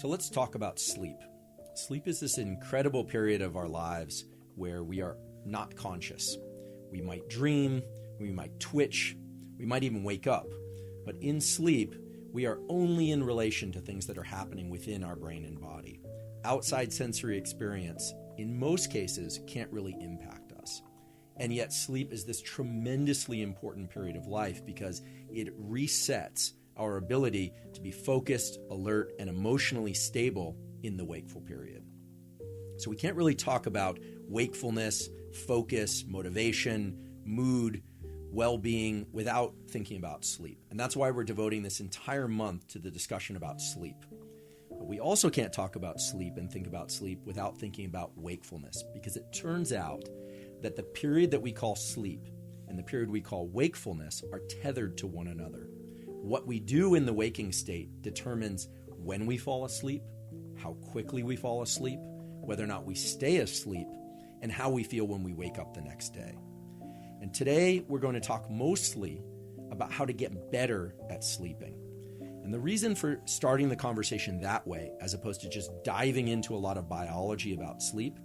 So let's talk about sleep. Sleep is this incredible period of our lives where we are not conscious. We might dream, we might twitch, we might even wake up. But in sleep, we are only in relation to things that are happening within our brain and body. Outside sensory experience, in most cases, can't really impact us. And yet sleep is this tremendously important period of life because it resets our ability to be focused, alert, and emotionally stable in the wakeful period. So we can't really talk about wakefulness, focus, motivation, mood, well-being without thinking about sleep. And that's why we're devoting this entire month to the discussion about sleep. But we also can't talk about sleep and think about sleep without thinking about wakefulness, because it turns out that the period that we call sleep and the period we call wakefulness are tethered to one another. What we do in the waking state determines when we fall asleep, how quickly we fall asleep, whether or not we stay asleep, and how we feel when we wake up the next day. And today we're going to talk mostly about how to get better at sleeping. And the reason for starting the conversation that way, as opposed to just diving into a lot of biology about sleep,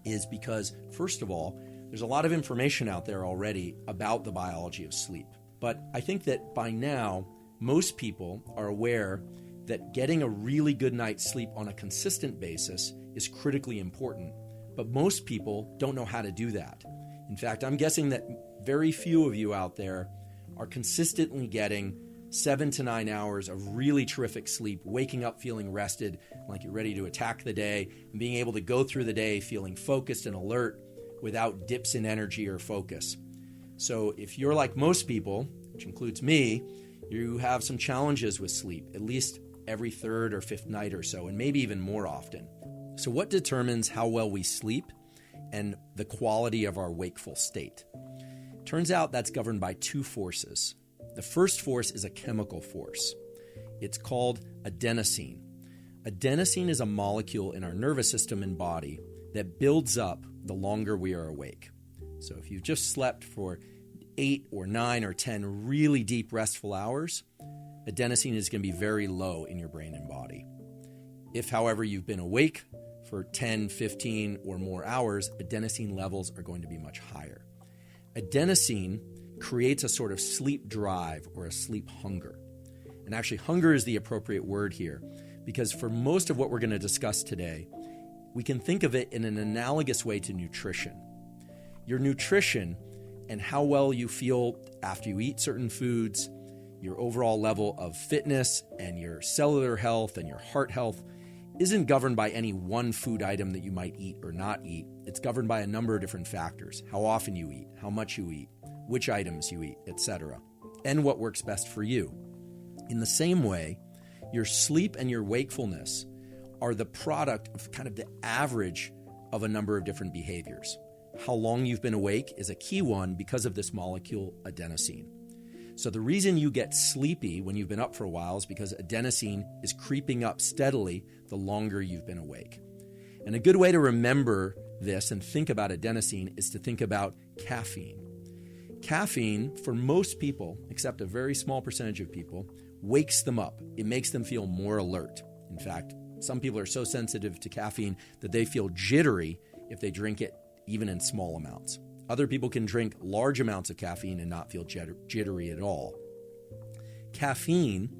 is because, first of all, there's a lot of information out there already about the biology of sleep. But I think that by now, most people are aware that getting a really good night's sleep on a consistent basis is critically important. But most people don't know how to do that. In fact, I'm guessing that very few of you out there are consistently getting 7 to 9 hours of really terrific sleep, waking up feeling rested, like you're ready to attack the day, and being able to go through the day feeling focused and alert without dips in energy or focus. So if you're like most people, which includes me, you have some challenges with sleep, at least every third or fifth night or so, and maybe even more often. So what determines how well we sleep and the quality of our wakeful state? Turns out that's governed by two forces. The first force is a chemical force. It's called adenosine. Adenosine is a molecule in our nervous system and body that builds up the longer we are awake. So if you've just slept for 8 or 9 or 10 really deep restful hours, adenosine is going to be very low in your brain and body. If, however, you've been awake for 10, 15 or more hours, adenosine levels are going to be much higher. Adenosine creates a sort of sleep drive or a sleep hunger. And actually, hunger is the appropriate word here, because for most of what we're going to discuss today, we can think of it in an analogous way to nutrition. Your nutrition and how well you feel after you eat certain foods, your overall level of fitness and your cellular health and your heart health isn't governed by any one food item that you might eat or not eat. It's governed by a number of different factors: how often you eat, how much you eat, which items you eat, etc., and what works best for you. In the same way, your sleep and your wakefulness are the product of kind of the average of a number of different behaviors. How long you've been awake is a key one because of this molecule adenosine. So the reason you get sleepy when you've been up for a while is because adenosine is creeping up steadily the longer you've been awake. And a good way to remember this and think about adenosine is to think about caffeine. Caffeine, for most people, except a very small percentage of people, wakes them up. It makes them feel more alert. In fact, some people are so sensitive to caffeine that they feel jittery if they drink it even in small amounts. Other people can drink large amounts of caffeine and not feel jittery at all. Caffeine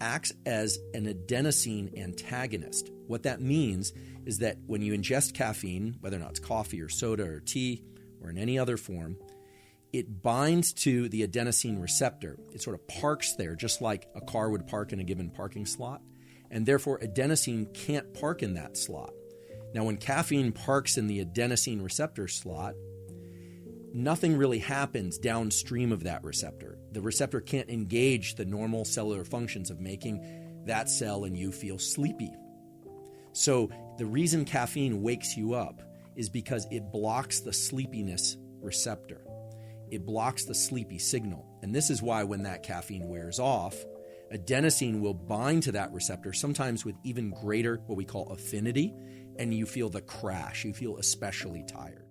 acts as an adenosine antagonist. What that means is that when you ingest caffeine, whether or not it's coffee or soda or tea or in any other form, it binds to the adenosine receptor. It sort of parks there, just like a car would park in a given parking slot, and therefore adenosine can't park in that slot. Now, when caffeine parks in the adenosine receptor slot, nothing really happens downstream of that receptor. The receptor can't engage the normal cellular functions of making that cell and you feel sleepy. So the reason caffeine wakes you up is because it blocks the sleepiness receptor. It blocks the sleepy signal. And this is why when that caffeine wears off, adenosine will bind to that receptor, sometimes with even greater what we call affinity, and you feel the crash. You feel especially tired.